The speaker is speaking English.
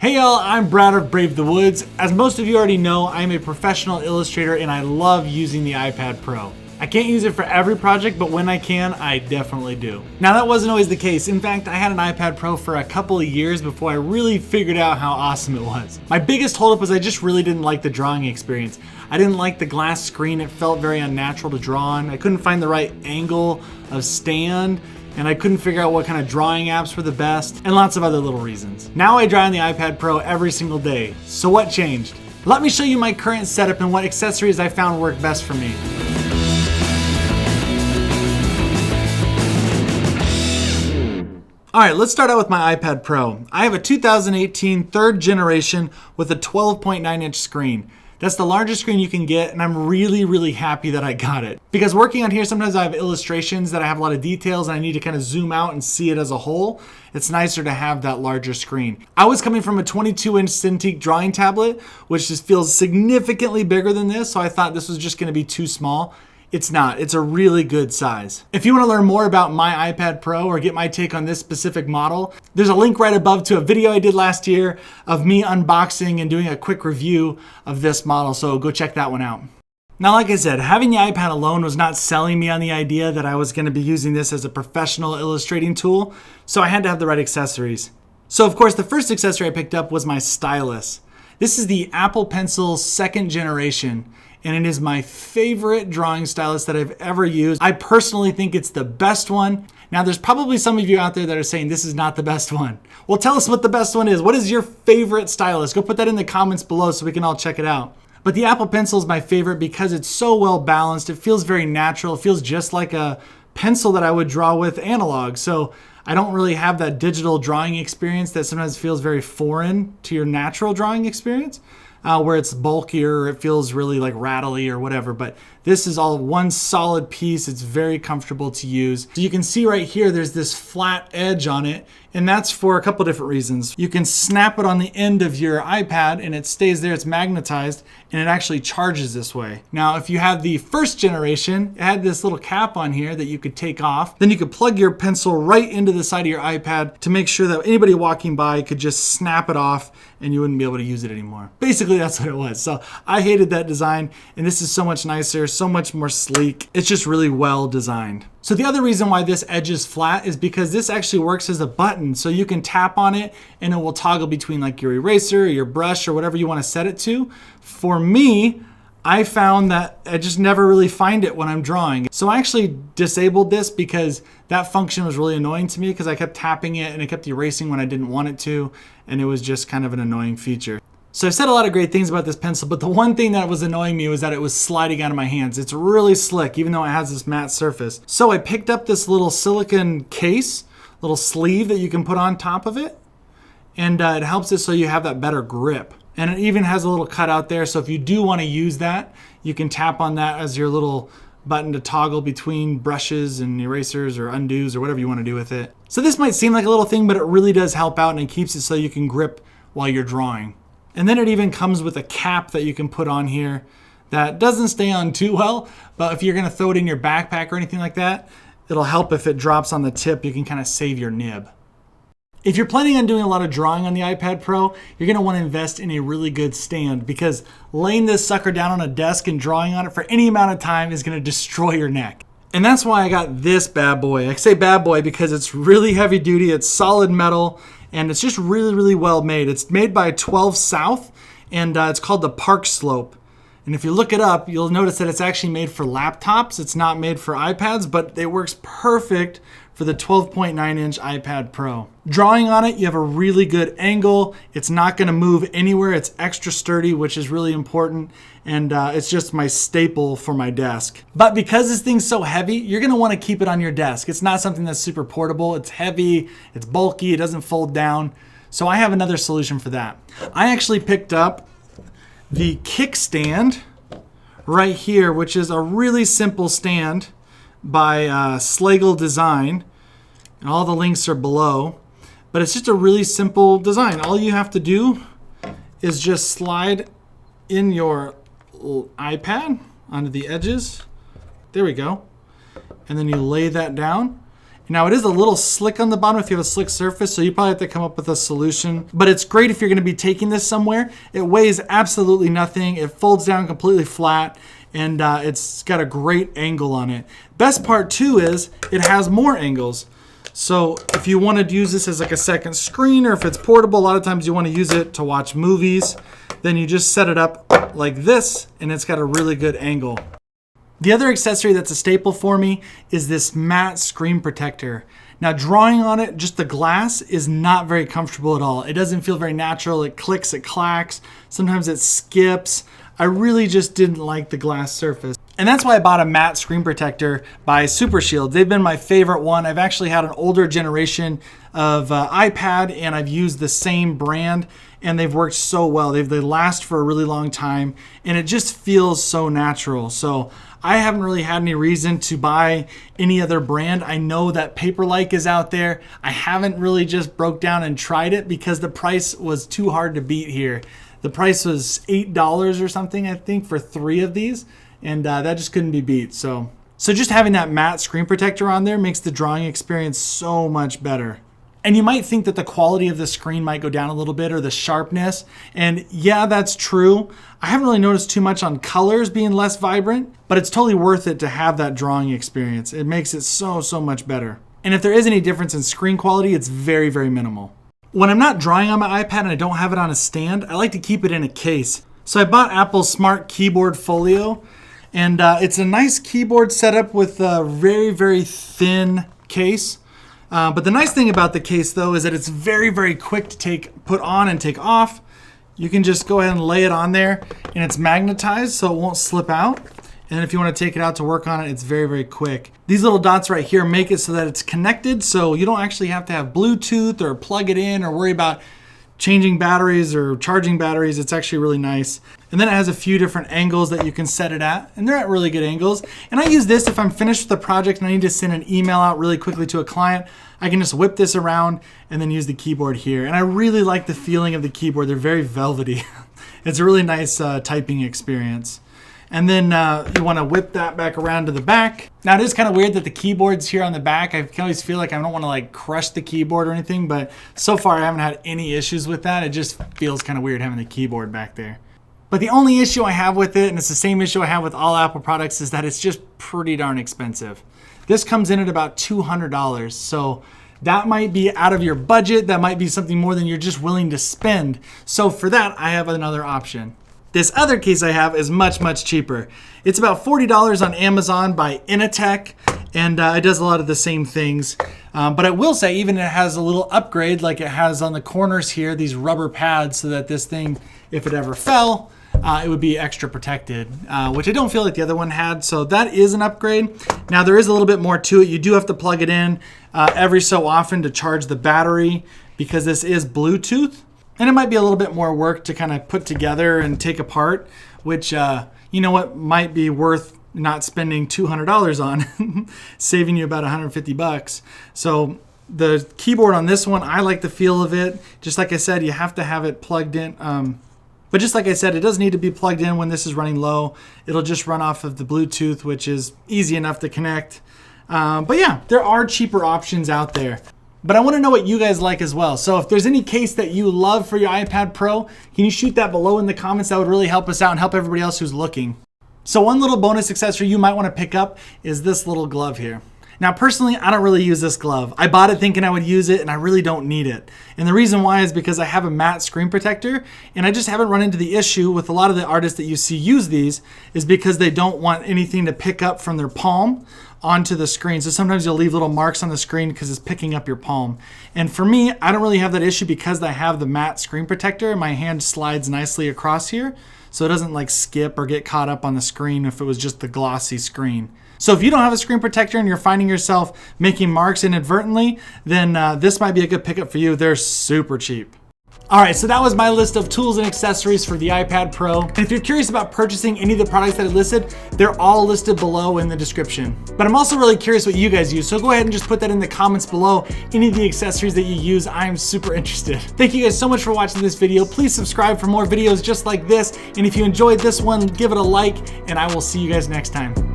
Hey y'all, I'm Brad of Brave the Woods. As most of you already know, I'm a professional illustrator and I love using the iPad Pro. I can't use it for every project, but when I can, I definitely do. Now that wasn't always the case. In fact, I had an iPad Pro for a couple of years before I really figured out how awesome it was. My biggest holdup was I just really didn't like the drawing experience. I didn't like the glass screen. It felt very unnatural to draw on. I couldn't find the right angle of stand, and I couldn't figure out what kind of drawing apps were the best, and lots of other little reasons. Now I draw on the iPad Pro every single day. So what changed? Let me show you my current setup and what accessories I found work best for me. All right, let's start out with my iPad Pro. I have a 2018 third generation with a 12.9 inch screen. That's the largest screen you can get, and I'm really happy that I got it. Because working on here, sometimes I have illustrations that I have a lot of details and I need to kind of zoom out and see it as a whole. It's nicer to have that larger screen. I was coming from a 22-inch Cintiq drawing tablet, which just feels significantly bigger than this, so I thought this was just gonna be too small. It's not. It's a really good size. If you want to learn more about my iPad Pro or get my take on this specific model, there's a link right above to a video I did last year of me unboxing and doing a quick review of this model, so go check that one out. Now, like I said, having the iPad alone was not selling me on the idea that I was going to be using this as a professional illustrating tool, so I had to have the right accessories. So of course, the first accessory I picked up was my stylus. This is the Apple Pencil 2nd generation, and it is my favorite drawing stylus that I've ever used. I personally think it's the best one. Now, there's probably some of you out there that are saying this is not the best one. Well, tell us what the best one is. What is your favorite stylus? Go put that in the comments below so we can all check it out. But the Apple Pencil is my favorite because it's so well balanced. It feels very natural. It feels just like a pencil that I would draw with analog. So I don't really have that digital drawing experience that sometimes feels very foreign to your natural drawing experience. Where it's bulkier, it feels really like rattly or whatever, but this is all one solid piece. It's very comfortable to use. So you can see right here, there's this flat edge on it, and that's for a couple different reasons. You can snap it on the end of your iPad and it stays there, it's magnetized, and it actually charges this way. Now, if you have the first generation, it had this little cap on here that you could take off. Then you could plug your pencil right into the side of your iPad to make sure that anybody walking by could just snap it off and you wouldn't be able to use it anymore. Basically, that's what it was. So I hated that design, and this is so much nicer, so much more sleek. It's just really well designed. So the other reason why this edge is flat is because this actually works as a button. So you can tap on it and it will toggle between like your eraser or your brush or whatever you want to set it to. For me, I found that I just never really find it when I'm drawing. So I actually disabled this because that function was really annoying to me because I kept tapping it and it kept erasing when I didn't want it to, and it was just kind of an annoying feature. So I've said a lot of great things about this pencil, but the one thing that was annoying me was that it was sliding out of my hands. It's really slick, even though it has this matte surface. So I picked up this little silicone case, little sleeve that you can put on top of it, and it helps it so you have that better grip. And it even has a little cutout there, so if you do want to use that, you can tap on that as your little button to toggle between brushes and erasers or undos or whatever you want to do with it. So this might seem like a little thing, but it really does help out, and it keeps it so you can grip while you're drawing. And then it even comes with a cap that you can put on here that doesn't stay on too well, but if you're going to throw it in your backpack or anything like that, it'll help if it drops on the tip. You can kind of save your nib. If you're planning on doing a lot of drawing on the iPad Pro, you're going to want to invest in a really good stand, because laying this sucker down on a desk and drawing on it for any amount of time is going to destroy your neck. And that's why I got this bad boy. I say bad boy because it's really heavy duty, it's solid metal, and it's just really well made. It's made by 12 South, and it's called the Park Slope. And if you look it up, you'll notice that it's actually made for laptops. It's not made for iPads, but it works perfect for the 12.9 inch iPad Pro. Drawing on it, you have a really good angle. It's not gonna move anywhere. It's extra sturdy, which is really important. And it's just my staple for my desk. But because this thing's so heavy, you're gonna wanna keep it on your desk. It's not something that's super portable. It's heavy, it's bulky, it doesn't fold down. So I have another solution for that. I actually picked up the kickstand right here, which is a really simple stand by Slagle Design, and all the links are below, but it's just a really simple design. All you have to do is just slide in your iPad onto the edges. There we go. And then you lay that down, Now it is a little slick on the bottom if you have a slick surface, so you probably have to come up with a solution. But it's great if you're gonna be taking this somewhere. It weighs absolutely nothing. It folds down completely flat, and it's got a great angle on it. Best part too is it has more angles. So if you wanted to use this as like a second screen, or if it's portable, a lot of times you want to use it to watch movies, then you just set it up like this and it's got a really good angle. The other accessory that's a staple for me is this matte screen protector. Now drawing on it, just the glass, is not very comfortable at all. It doesn't feel very natural. It clicks, it clacks. Sometimes it skips. I really just didn't like the glass surface. And that's why I bought a matte screen protector by Super Shield. They've been my favorite one. I've actually had an older generation of iPad, and I've used the same brand, and they've worked so well. They last for a really long time, and it just feels so natural. So I haven't really had any reason to buy any other brand. I know that Paperlike is out there. I haven't really just broke down and tried it because the price was too hard to beat here. The price was $8 or something, I think, for 3 of these. And that just couldn't be beat. So just having that matte screen protector on there makes the drawing experience so much better. And you might think that the quality of the screen might go down a little bit, or the sharpness. And yeah, that's true. I haven't really noticed too much on colors being less vibrant, but it's totally worth it to have that drawing experience. It makes it so much better. And if there is any difference in screen quality, it's very minimal. When I'm not drawing on my iPad and I don't have it on a stand, I like to keep it in a case. So I bought Apple's Smart Keyboard Folio. And it's a nice keyboard setup with a very thin case. But the nice thing about the case though is that it's very quick to put on and take off. You can just go ahead and lay it on there, and it's magnetized so it won't slip out. And if you want to take it out to work on it, it's very quick. These little dots right here make it so that it's connected, so you don't actually have to have Bluetooth or plug it in or worry about changing batteries or charging batteries. It's actually really nice. And then it has a few different angles that you can set it at, and they're at really good angles. And I use this if I'm finished with the project and I need to send an email out really quickly to a client. I can just whip this around and then use the keyboard here. And I really like the feeling of the keyboard. They're very velvety. It's a really nice typing experience. And then you want to whip that back around to the back. Now it is kind of weird that the keyboard's here on the back. I can always feel like I don't want to like crush the keyboard or anything, but so far I haven't had any issues with that. It just feels kind of weird having the keyboard back there. But the only issue I have with it, and it's the same issue I have with all Apple products, is that it's just pretty darn expensive. This comes in at about $200, so that might be out of your budget. That might be something more than you're just willing to spend. So for that, I have another option. This other case I have is much cheaper. It's about $40 on Amazon by Initech, and it does a lot of the same things. But I will say, even it has a little upgrade, like it has on the corners here, these rubber pads, so that this thing, if it ever fell, it would be extra protected, which I don't feel like the other one had. So that is an upgrade. Now there is a little bit more to it. You do have to plug it in every so often to charge the battery, because this is Bluetooth. And it might be a little bit more work to kind of put together and take apart, which, you know what, might be worth not spending $200 on, saving you about $150. So the keyboard on this one, I like the feel of it. Just like I said, you have to have it plugged in. But just like I said, it does need to be plugged in when this is running low. It'll just run off of the Bluetooth, which is easy enough to connect. But yeah, there are cheaper options out there. But I want to know what you guys like as well. So if there's any case that you love for your iPad Pro, can you shoot that below in the comments? That would really help us out and help everybody else who's looking. So one little bonus accessory you might want to pick up is this little glove here. Now personally, I don't really use this glove. I bought it thinking I would use it, and I really don't need it. And the reason why is because I have a matte screen protector, and I just haven't run into the issue with a lot of the artists that you see use these, is because they don't want anything to pick up from their palm onto the screen. So sometimes you'll leave little marks on the screen because it's picking up your palm. And for me, I don't really have that issue because I have the matte screen protector, and my hand slides nicely across here, so it doesn't like skip or get caught up on the screen if it was just the glossy screen. So if you don't have a screen protector and you're finding yourself making marks inadvertently, then this might be a good pickup for you. They're super cheap. All right, so that was my list of tools and accessories for the iPad Pro. And if you're curious about purchasing any of the products that I listed, they're all listed below in the description. But I'm also really curious what you guys use, so go ahead and just put that in the comments below. Any of the accessories that you use, I'm super interested. Thank you guys so much for watching this video. Please subscribe for more videos just like this. And if you enjoyed this one, give it a like, and I will see you guys next time.